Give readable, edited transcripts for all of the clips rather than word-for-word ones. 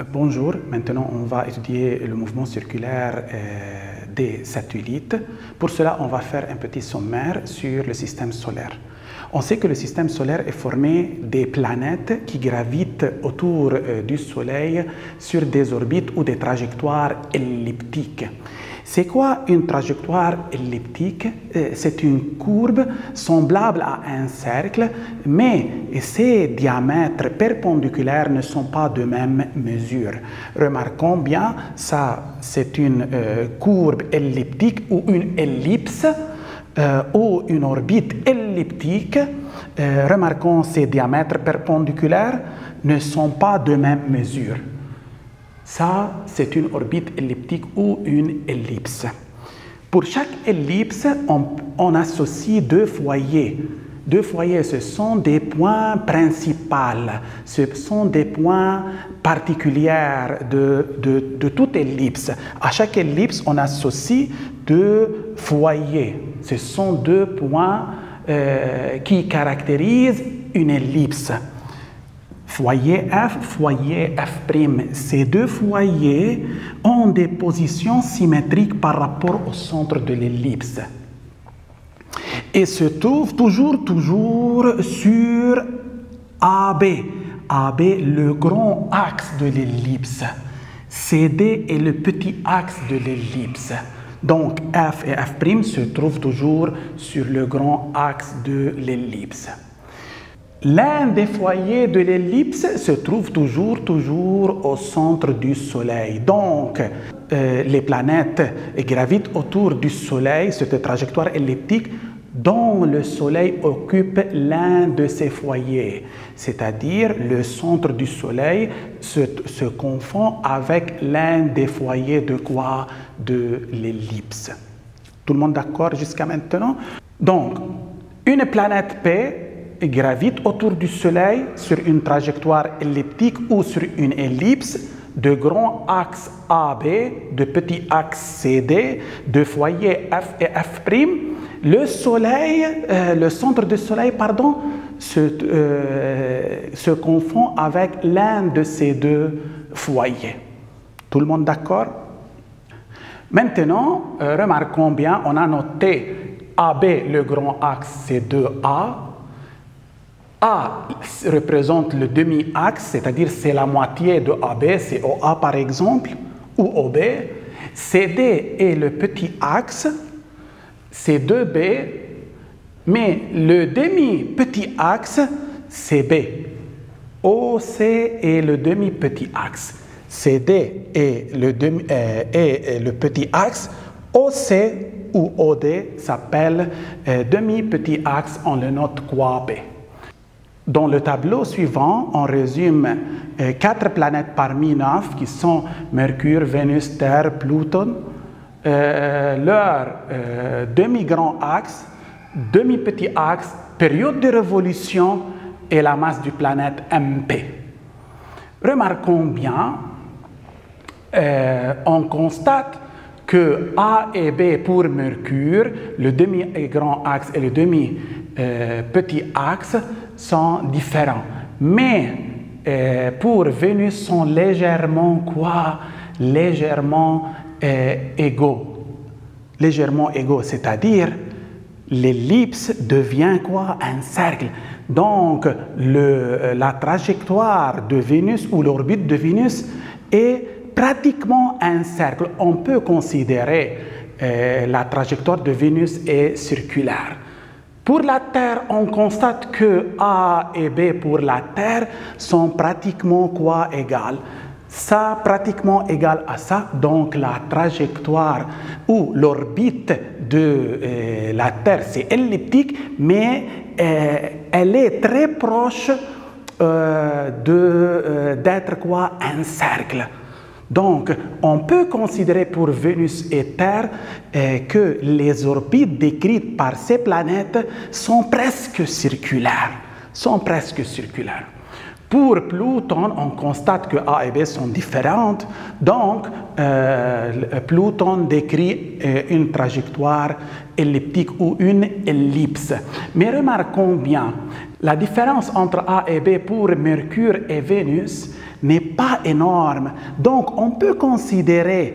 Bonjour, maintenant on va étudier le mouvement circulaire des satellites. Pour cela, on va faire un petit sommaire sur le système solaire. On sait que le système solaire est formé des planètes qui gravitent autour du Soleil sur des orbites ou des trajectoires elliptiques. C'est quoi une trajectoire elliptique? C'est une courbe semblable à un cercle, mais ses diamètres perpendiculaires ne sont pas de même mesure. Remarquons bien, ça c'est une courbe elliptique ou une ellipse ou une orbite elliptique. Remarquons ces diamètres perpendiculaires ne sont pas de même mesure. Ça, c'est une orbite elliptique ou une ellipse. Pour chaque ellipse, on associe deux foyers. Deux foyers, ce sont des points principaux. Ce sont des points particuliers de toute ellipse. À chaque ellipse, on associe deux foyers. Ce sont deux points qui caractérisent une ellipse. Foyer F, foyer F'. Ces deux foyers ont des positions symétriques par rapport au centre de l'ellipse et se trouvent toujours sur AB. AB, le grand axe de l'ellipse. CD est le petit axe de l'ellipse. Donc F et F' se trouvent toujours sur le grand axe de l'ellipse. L'un des foyers de l'ellipse se trouve toujours au centre du Soleil. Donc, les planètes gravitent autour du Soleil, cette trajectoire elliptique, dont le Soleil occupe l'un de ces foyers. C'est-à-dire, le centre du Soleil se confond avec l'un des foyers de quoi? De l'ellipse. Tout le monde d'accord jusqu'à maintenant? Donc, une planète P gravite autour du Soleil sur une trajectoire elliptique ou sur une ellipse, de grands axes AB, de petits axes CD, de foyers F et F'. Le centre du Soleil, se confond avec l'un de ces deux foyers. Tout le monde d'accord? Maintenant, remarquons bien, on a noté AB, le grand axe, c'est 2A. A représente le demi-axe, c'est-à-dire c'est la moitié de AB, c'est OA par exemple, ou OB. CD est le petit axe, c'est 2B, mais le demi-petit axe, c'est B. OC est le demi-petit axe. CD est le petit axe. OC ou OD s'appelle demi-petit axe, on le note quoi B. Dans le tableau suivant, on résume 4 planètes parmi 9 qui sont Mercure, Vénus, Terre, Pluton. Leur demi-grand axe, demi-petit axe, période de révolution et la masse du planète MP. Remarquons bien, on constate que A et B pour Mercure, le demi-grand axe et le demi-petit axe sont différents. Mais pour Vénus sont légèrement quoi? Légèrement égaux. Légèrement égaux, c'est-à-dire l'ellipse devient quoi? Un cercle. Donc la trajectoire de Vénus ou l'orbite de Vénus est pratiquement un cercle. On peut considérer la trajectoire de Vénus est circulaire. Pour la Terre, on constate que A et B pour la Terre sont pratiquement quoi? Égales. Ça, pratiquement égal à ça. Donc, la trajectoire ou l'orbite de la Terre, c'est elliptique, mais elle est très proche d'être quoi? Un cercle. Donc, on peut considérer pour Vénus et Terre que les orbites décrites par ces planètes sont presque circulaires. Pour Pluton, on constate que A et B sont différentes. Donc, Pluton décrit une trajectoire elliptique ou une ellipse. Mais remarquons bien, la différence entre A et B pour Mercure et Vénus n'est pas énorme. Donc, on peut considérer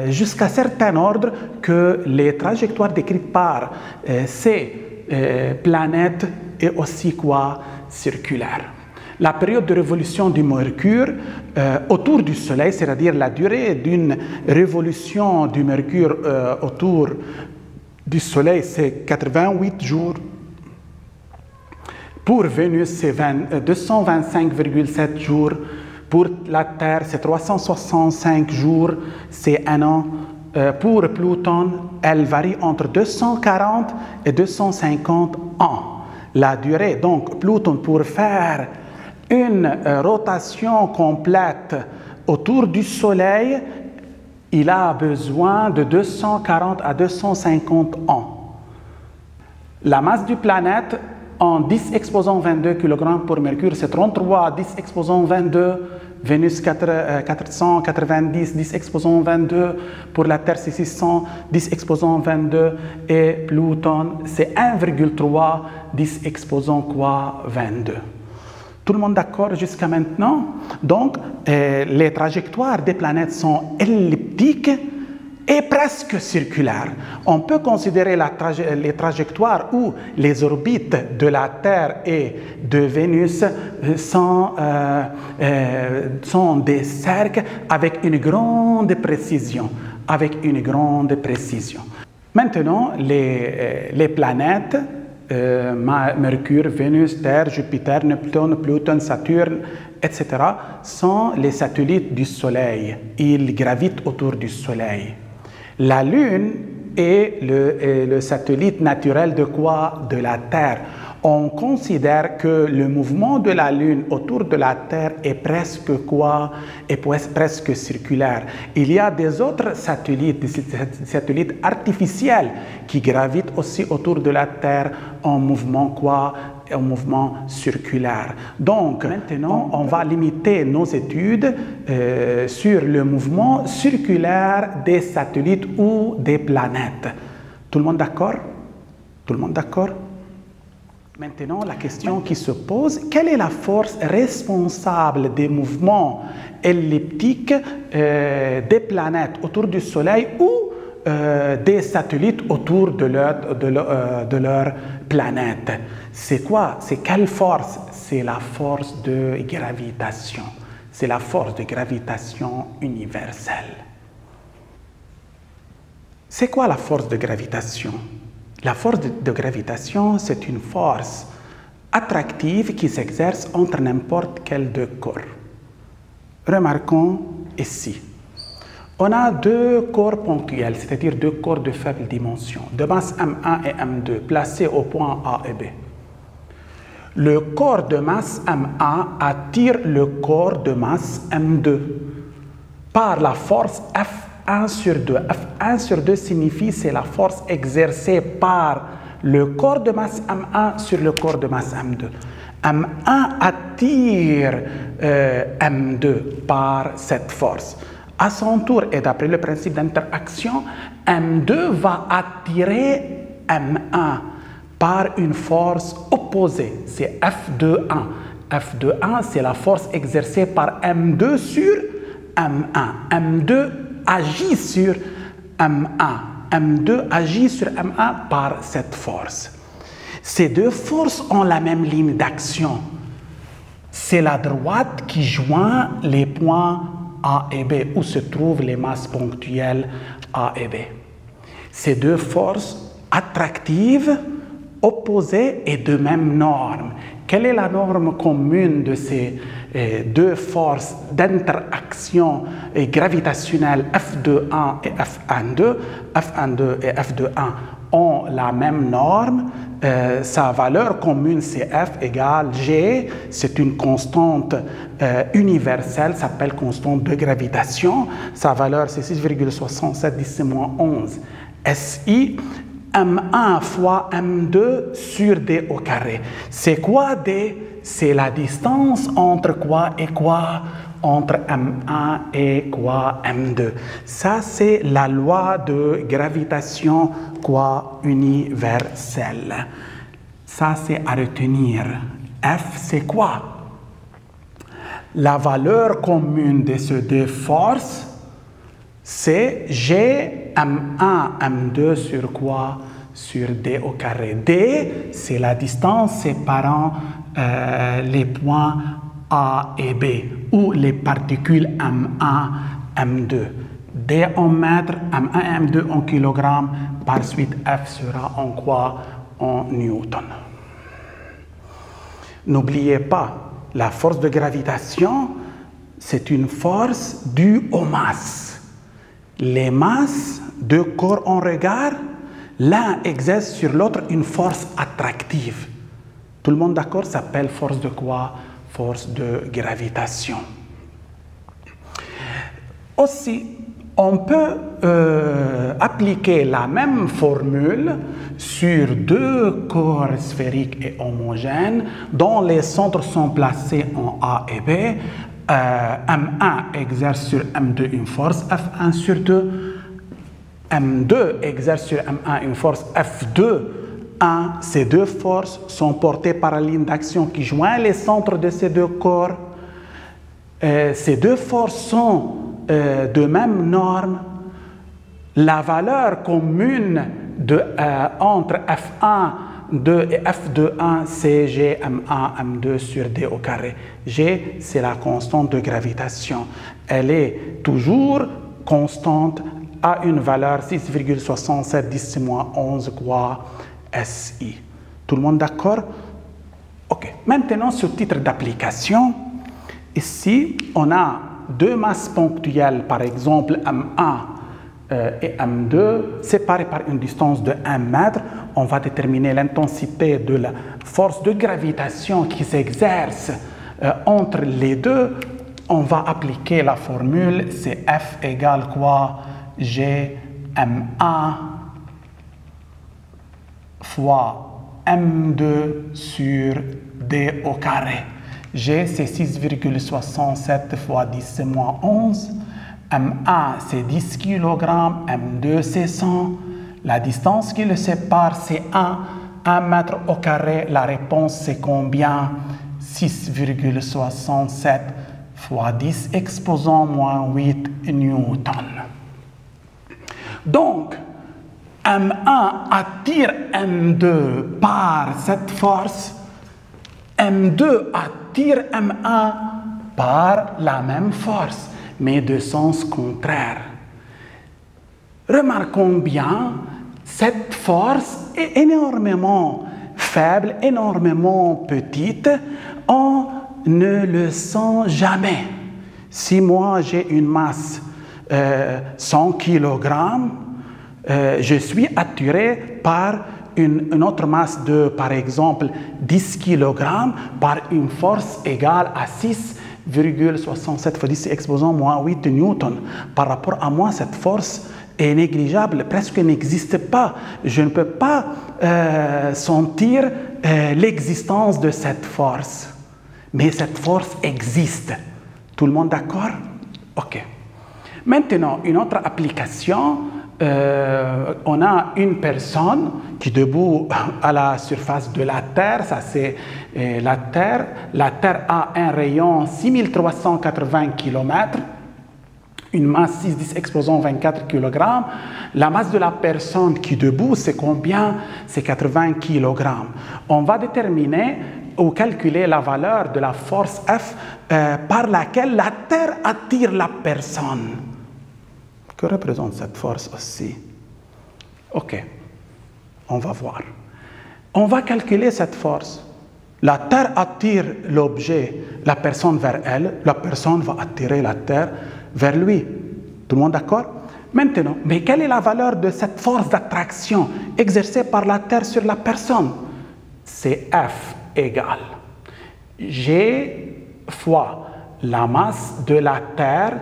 jusqu'à certain ordre que les trajectoires décrites par ces planètes est aussi quoi? Circulaire. La période de révolution du Mercure autour du Soleil, c'est-à-dire la durée d'une révolution du Mercure autour du Soleil, c'est 88 jours. Pour Vénus, c'est 225,7 jours. Pour la Terre, c'est 365 jours, c'est un an. Pour Pluton, elle varie entre 240 et 250 ans. La durée, donc Pluton, pour faire une rotation complète autour du Soleil, il a besoin de 240 à 250 ans. La masse du planète en 10 exposant 22 kg pour Mercure, c'est 33, 10 exposant 22, Vénus 490, 10 exposant 22, pour la Terre c'est 600, 10 exposant 22, et Pluton c'est 1,3, 10 exposant quoi? 22. Tout le monde d'accord jusqu'à maintenant? Donc, les trajectoires des planètes sont elliptiques et presque circulaires. On peut considérer les trajectoires où les orbites de la Terre et de Vénus sont des cercles avec une grande précision. Maintenant, les planètes, Mercure, Vénus, Terre, Jupiter, Neptune, Pluton, Saturne, etc., sont les satellites du Soleil. Ils gravitent autour du Soleil. La Lune est le satellite naturel de quoi? De la Terre. On considère que le mouvement de la Lune autour de la Terre est presque quoi? Est presque circulaire. Il y a des autres satellites, des satellites artificiels qui gravitent aussi autour de la Terre en mouvement quoi? En mouvement circulaire. Donc, maintenant, on va limiter nos études sur le mouvement circulaire des satellites ou des planètes. Tout le monde d'accord? Tout le monde d'accord? Maintenant, la question qui se pose, quelle est la force responsable des mouvements elliptiques des planètes autour du Soleil ou des satellites autour de leur planète? C'est quoi? C'est quelle force? C'est la force de gravitation. C'est la force de gravitation universelle. C'est quoi la force de gravitation? La force de gravitation, c'est une force attractive qui s'exerce entre n'importe quel deux corps. Remarquons ici. On a deux corps ponctuels, c'est-à-dire deux corps de faible dimension, de masse M1 et M2, placés au point A et B. Le corps de masse M1 attire le corps de masse M2 par la force F1 sur 2. F1 sur 2 signifie c'est la force exercée par le corps de masse M1 sur le corps de masse M2. M1 attire M2 par cette force. À son tour, et d'après le principe d'interaction, M2 va attirer M1 par une force opposée, c'est F2.1. F2.1, c'est la force exercée par M2 sur M1. M2 agit sur M1. M2 agit sur M1 par cette force. Ces deux forces ont la même ligne d'action. C'est la droite qui joint les points A et B, où se trouvent les masses ponctuelles A et B. Ces deux forces attractives, opposées et de même norme. Quelle est la norme commune de ces deux forces d'interaction gravitationnelle F2.1 et F1.2? F1.2 et F2.1 ont la même norme. Sa valeur commune, c'est F égale G. C'est une constante universelle, s'appelle constante de gravitation. Sa valeur, c'est 6,67 10-11 SI. M1 fois M2 sur D au carré. C'est quoi D? C'est la distance entre quoi et quoi? Entre M1 et quoi? M2. Ça, c'est la loi de gravitation quoi? Universelle. Ça, c'est à retenir. F, c'est quoi? La valeur commune de ces deux forces, c'est G M1, M2 sur quoi? Sur D au carré. D, c'est la distance séparant les points A et B, ou les particules M1, M2. D en mètres, M1 et M2 en kilogrammes, par suite F sera en quoi? En newton. N'oubliez pas, la force de gravitation, c'est une force due aux masses. Les masses, deux corps en regard, l'un exerce sur l'autre une force attractive. Tout le monde d'accord? Ça s'appelle force de quoi? Force de gravitation. Aussi, on peut appliquer la même formule sur deux corps sphériques et homogènes dont les centres sont placés en A et B. M1 exerce sur M2 une force F1 sur 2. M2 exerce sur M1 une force F2. 1. Ces deux forces sont portées par la ligne d'action qui joint les centres de ces deux corps. Ces deux forces sont de même norme. La valeur commune entre F1 2 et F2 c'est G M1 M2 sur D au carré. G, c'est la constante de gravitation. Elle est toujours constante à une valeur 6,67 10-11 quoi SI. Tout le monde d'accord? Ok. Maintenant, ce titre d'application, ici, on a deux masses ponctuelles, par exemple M1 et M2, séparées par une distance de 1 mètre. On va déterminer l'intensité de la force de gravitation qui s'exerce entre les deux. On va appliquer la formule, c'est F égale quoi? G M1 fois M2 sur D au carré. G, c'est 6,67 fois 10-11. M1, c'est 10 kg. M2, c'est 100. La distance qui le sépare, c'est 1 mètre au carré. La réponse, c'est combien? 6,67 fois 10 exposant moins 8 newton. Donc, M1 attire M2 par cette force. M2 attire M1 par la même force, mais de sens contraire. Remarquons bien, cette force est énormément faible, énormément petite. On ne le sent jamais. Si moi j'ai une masse 100 kg, je suis attiré par une autre masse de, par exemple, 10 kg par une force égale à 6,67 fois 10 exposant moins 8 newtons. Par rapport à moi, cette force est négligeable, presque n'existe pas. Je ne peux pas sentir l'existence de cette force. Mais cette force existe. Tout le monde d'accord? Ok. Maintenant, une autre application, on a une personne qui est debout à la surface de la Terre, ça c'est la Terre. La Terre a un rayon 6380 km, une masse 6,10 exposant 24 kg. La masse de la personne qui est debout, c'est combien? C'est 80 kg. On va déterminer ou calculer la valeur de la force F par laquelle la Terre attire la personne. Que représente cette force aussi? Ok, on va voir. On va calculer cette force. La Terre attire l'objet, la personne vers elle, la personne va attirer la Terre vers lui. Tout le monde d'accord? Maintenant, mais quelle est la valeur de cette force d'attraction exercée par la Terre sur la personne? C'est F égale G fois la masse de la Terre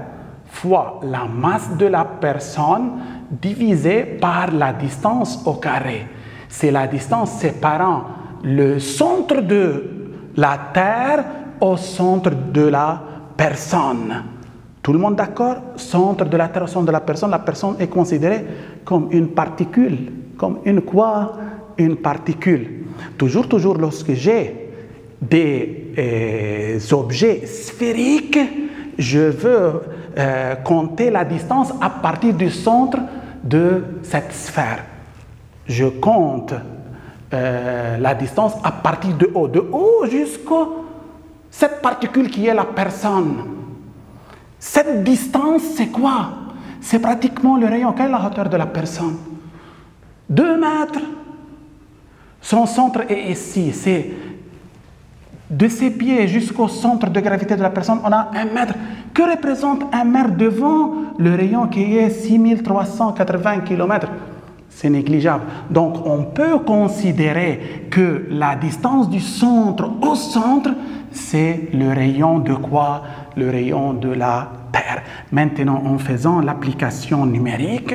fois la masse de la personne divisé par la distance au carré. C'est la distance séparant le centre de la Terre au centre de la personne. Tout le monde d'accord? Centre de la Terre au centre de la personne est considérée comme une particule. Comme une quoi? Une particule. Toujours lorsque j'ai des des objets sphériques, je veux compter la distance à partir du centre de cette sphère. Je compte la distance à partir de haut jusqu'à cette particule qui est la personne. Cette distance, c'est quoi? C'est pratiquement le rayon. Quelle est la hauteur de la personne? 2 mètres. Son centre est ici. C'est de ses pieds jusqu'au centre de gravité de la personne, on a 1 mètre. Que représente 1 mètre devant le rayon qui est 6380 km? C'est négligeable. Donc, on peut considérer que la distance du centre au centre, c'est le rayon de quoi? Le rayon de la Terre. Maintenant, en faisant l'application numérique,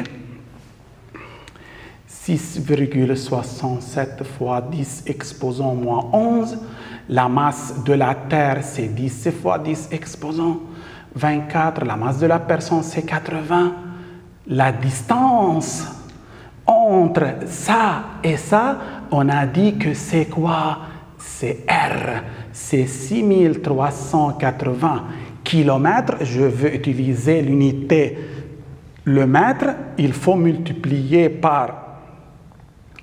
6,67 fois 10 exposant moins 11, la masse de la Terre, c'est 10 fois 10 exposant 24, la masse de la personne, c'est 80. La distance entre ça et ça, on a dit que c'est quoi? C'est R, c'est 6380 km. Je veux utiliser l'unité, le mètre, il faut multiplier par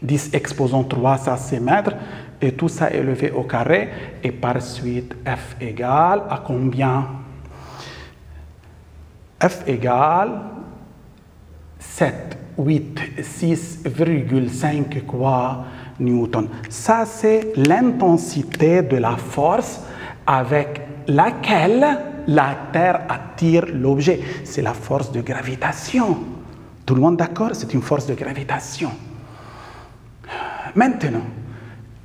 10 exposant 3, ça c'est mètre, et tout ça élevé au carré, et par suite F égale à combien? F égale 7, 8, 6,5 quoi Newton. Ça c'est l'intensité de la force avec laquelle la Terre attire l'objet. C'est la force de gravitation. Tout le monde d'accord? C'est une force de gravitation. Maintenant,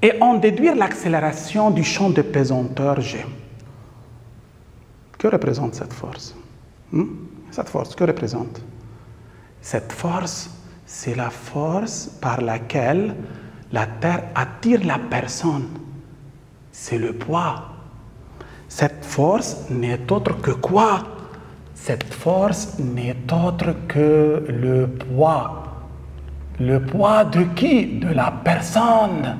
et on déduit l'accélération du champ de pesanteur G. Que représente cette force? Cette force, que représente? Cette force, c'est la force par laquelle la Terre attire la personne. C'est le poids. Cette force n'est autre que quoi? Cette force n'est autre que le poids. Le poids de qui? De la personne.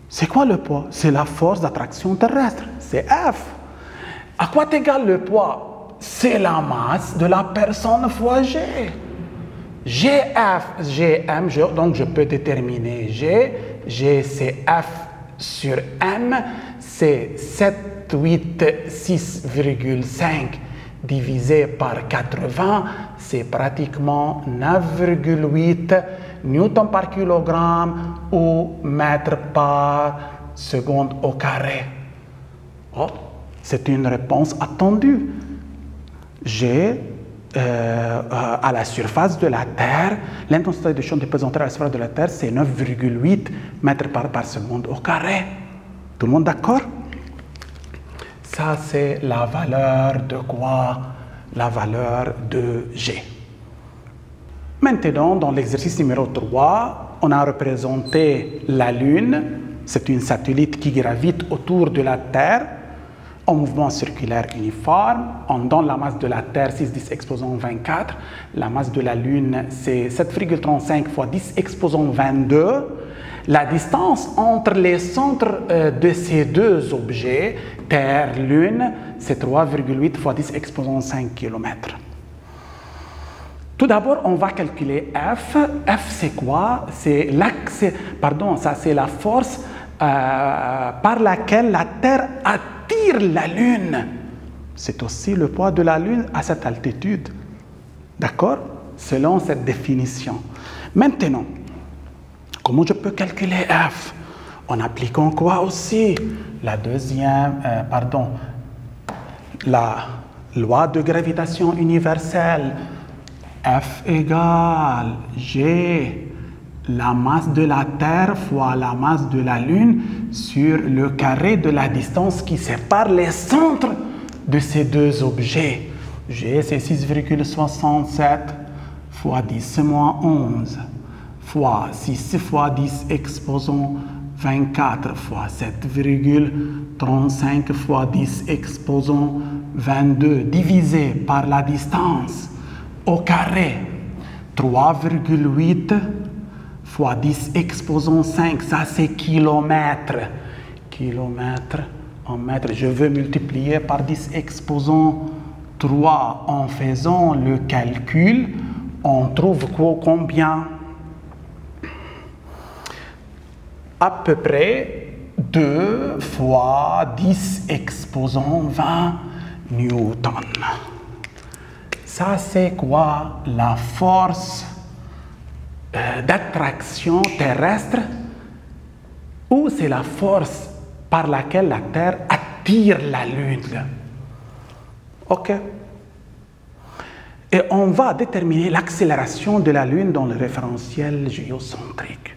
C'est quoi le poids? C'est la force d'attraction terrestre. C'est F. À quoi t'égale le poids? C'est la masse de la personne fois G. GF, GM, donc je peux déterminer G. G, c'est F sur M. C'est 7, 8, 6,5 divisé par 80, c'est pratiquement 9,8 newtons par kilogramme ou mètre par seconde au carré. Oh, c'est une réponse attendue. J'ai à la surface de la Terre, l'intensité du champ de pesanteur à la surface de la Terre, c'est 9,8 mètres par seconde au carré. Tout le monde d'accord? Ça, c'est la valeur de quoi? La valeur de G. Maintenant, dans l'exercice numéro 3, on a représenté la Lune. C'est une satellite qui gravite autour de la Terre en mouvement circulaire uniforme. On donne la masse de la Terre 6,10 exposant 24. La masse de la Lune, c'est 7,35 fois 10 exposant 22. La distance entre les centres de ces deux objets, Terre, Lune, c'est 3,8 fois 10 exposant 5 km. Tout d'abord, on va calculer F. F, c'est quoi? C'est l'axe, pardon, ça c'est la force par laquelle la Terre attire la Lune. C'est aussi le poids de la Lune à cette altitude. D'accord? Selon cette définition. Maintenant, comment je peux calculer F? En appliquant quoi aussi? La loi de gravitation universelle. F égale G, la masse de la Terre fois la masse de la Lune sur le carré de la distance qui sépare les centres de ces deux objets. G, c'est 6,67 fois 10 moins 11 fois 6 fois 10 exposant 24 fois 7,35 fois 10 exposant 22 divisé par la distance au carré 3,8 fois 10 exposant 5, ça c'est kilomètres. Kilomètres en mètres, je veux multiplier par 10 exposant 3. En faisant le calcul, on trouve combien? À peu près 2 fois 10 exposant 20 newtons. Ça, c'est quoi? La force d'attraction terrestre, ou c'est la force par laquelle la Terre attire la Lune? OK? Et on va déterminer l'accélération de la Lune dans le référentiel géocentrique.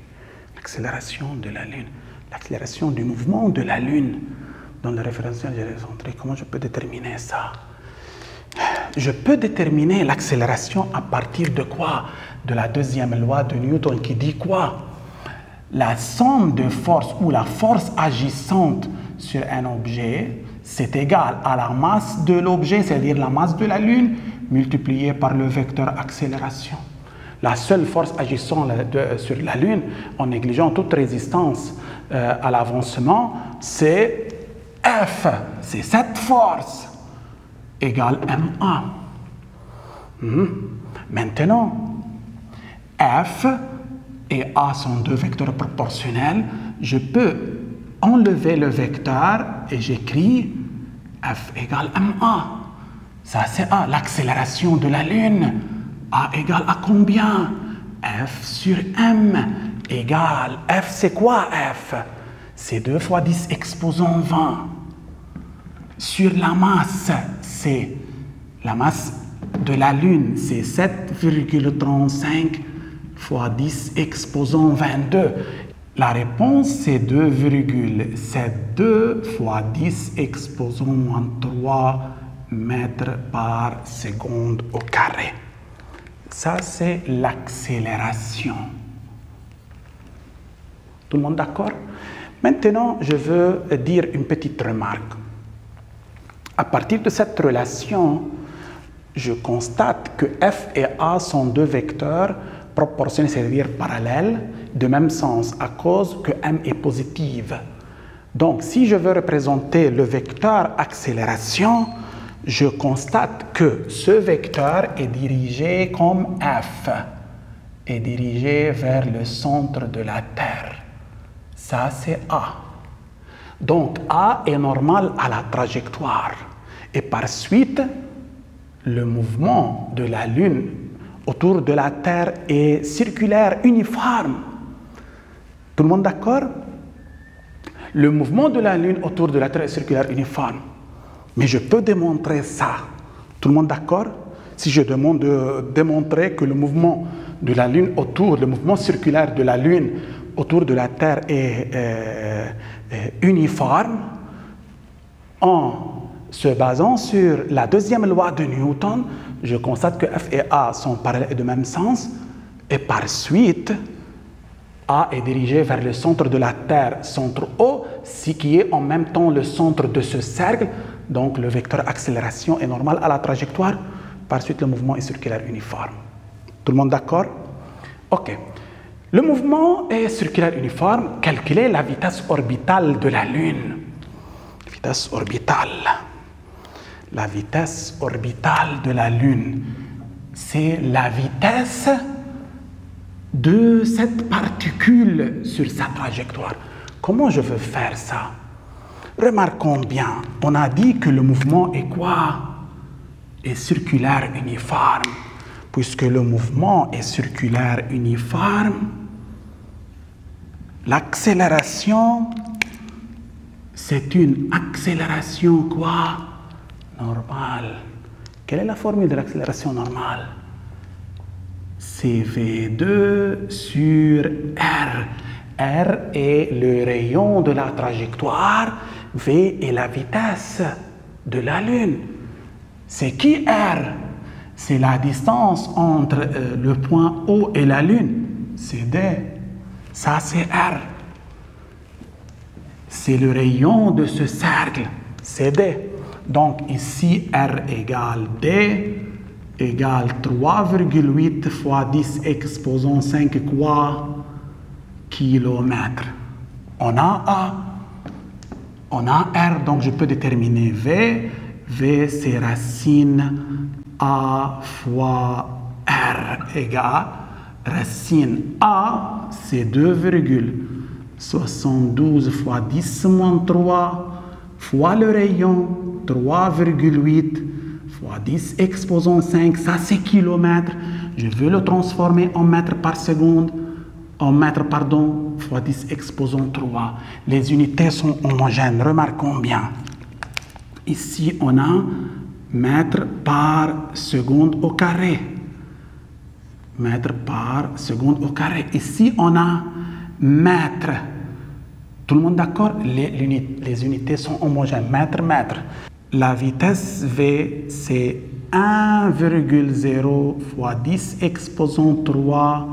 L'accélération de la Lune, l'accélération du mouvement de la Lune dans le référentiel géocentrique. Comment je peux déterminer ça? Je peux déterminer l'accélération à partir de quoi? De la deuxième loi de Newton qui dit quoi? La somme de forces ou la force agissante sur un objet, c'est égal à la masse de l'objet, c'est-à-dire la masse de la Lune, multipliée par le vecteur accélération. La seule force agissant sur la Lune, en négligeant toute résistance à l'avancement, c'est F. C'est cette force égale ma. Maintenant, F et A sont deux vecteurs proportionnels. Je peux enlever le vecteur et j'écris F égale ma. Ça c'est A, l'accélération de la Lune. A égale à combien? F sur M égale, F c'est quoi F? C'est 2 fois 10 exposant 20. Sur la masse, c'est la masse de la Lune, c'est 7,35 fois 10 exposant 22. La réponse, c'est 2,72 fois 10 exposant moins 3 mètres par seconde au carré. Ça, c'est l'accélération. Tout le monde d'accord? Maintenant, je veux dire une petite remarque. À partir de cette relation, je constate que F et A sont deux vecteurs proportionnels, c'est-à-dire parallèles, de même sens, à cause que M est positive. Donc, si je veux représenter le vecteur accélération, je constate que ce vecteur est dirigé comme F, est dirigé vers le centre de la Terre. Ça, c'est A. Donc, A est normal à la trajectoire. Et par suite, le mouvement de la Lune autour de la Terre est circulaire, uniforme. Tout le monde d'accord? Le mouvement de la Lune autour de la Terre est circulaire, uniforme. Mais je peux démontrer ça. Tout le monde d'accord? Si je demande de démontrer que le mouvement de la Lune autour, le mouvement circulaire de la Lune autour de la Terre est uniforme, en se basant sur la deuxième loi de Newton, je constate que F et A sont parallèles et de même sens, et par suite, A est dirigé vers le centre de la Terre, centre O, ce qui est en même temps le centre de ce cercle. Donc, le vecteur accélération est normal à la trajectoire. Par suite, le mouvement est circulaire uniforme. Tout le monde d'accord? OK. Le mouvement est circulaire uniforme. Calculez la vitesse orbitale de la Lune. Vitesse orbitale. La vitesse orbitale de la Lune, c'est la vitesse de cette particule sur sa trajectoire. Comment je veux faire ça? Remarquons bien, on a dit que le mouvement est quoi? Est circulaire uniforme. Puisque le mouvement est circulaire uniforme, l'accélération, c'est une accélération quoi? Normale. Quelle est la formule de l'accélération normale? C'est V2 sur R. R est le rayon de la trajectoire, V est la vitesse de la Lune. C'est qui R? C'est la distance entre le point O et la Lune. C'est D. Ça, c'est R. C'est le rayon de ce cercle. C'est D. Donc, ici, R égale D égale 3,8 fois 10 exposant 5 quoi? kilomètres. On a A, on a R, donc je peux déterminer V. V, c'est racine A fois R égale racine A, c'est 2,72 fois 10 moins 3 fois le rayon, 3,8 fois 10 exposant 5, ça c'est kilomètres. Je veux le transformer en mètres par seconde, en mètres, pardon, fois 10 exposant 3. Les unités sont homogènes, remarquons bien. Ici, on a mètres par seconde au carré. Mètres par seconde au carré. Ici, on a mètres. Tout le monde d'accord? Les unités sont homogènes. Mètre, mètre. La vitesse V, c'est 1,0 fois 10 exposant 3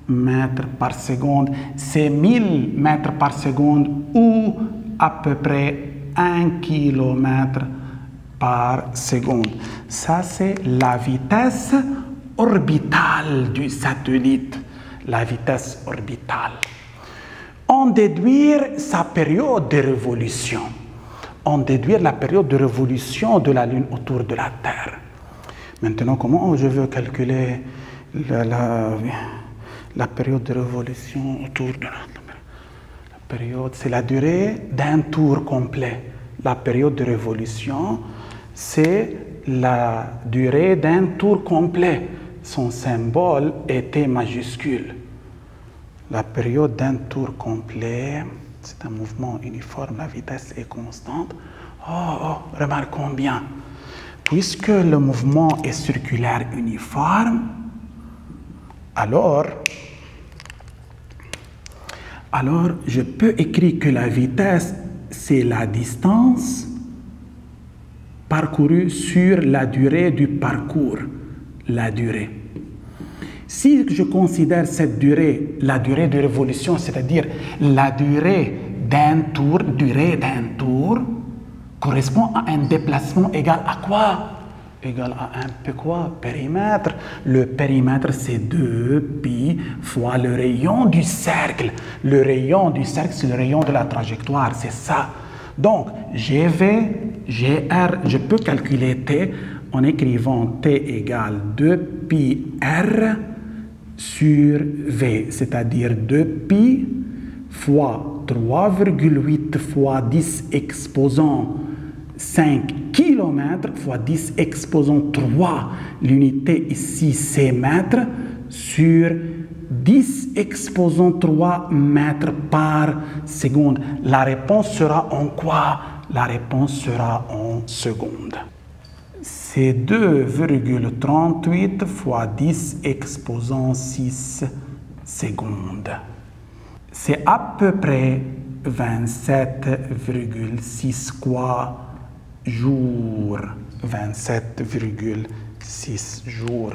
mètres par seconde. C'est 1000 mètres par seconde ou à peu près 1 km par seconde. Ça, c'est la vitesse orbitale du satellite. La vitesse orbitale. On déduit sa période de révolution. On déduit la période de révolution de la Lune autour de la Terre. Maintenant, comment je veux calculer la période de révolution autour de la période? C'est la durée d'un tour complet. La période de révolution, c'est la durée d'un tour complet. Son symbole était majuscule. La période d'un tour complet, c'est un mouvement uniforme, la vitesse est constante. Remarquons bien. Puisque le mouvement est circulaire uniforme, alors je peux écrire que la vitesse, c'est la distance parcourue sur la durée du parcours. La durée. Si je considère cette durée, la durée de révolution, c'est-à-dire la durée d'un tour, correspond à un déplacement égal à quoi? Égal à un peu quoi? Périmètre. Le périmètre, c'est 2π fois le rayon du cercle. Le rayon du cercle, c'est le rayon de la trajectoire, c'est ça. Donc, GV, GR, je peux calculer T en écrivant T égale 2πr sur V, c'est-à-dire 2π fois 3,8 fois 10 exposant 5 km fois 10 exposant 3. L'unité ici, c'est mètres sur 10 exposant 3 mètres par seconde. La réponse sera en quoi? La réponse sera en secondes. C'est 2,38 fois 10 exposant 6 secondes. C'est à peu près 27,6 quoi jours. 27,6 jours.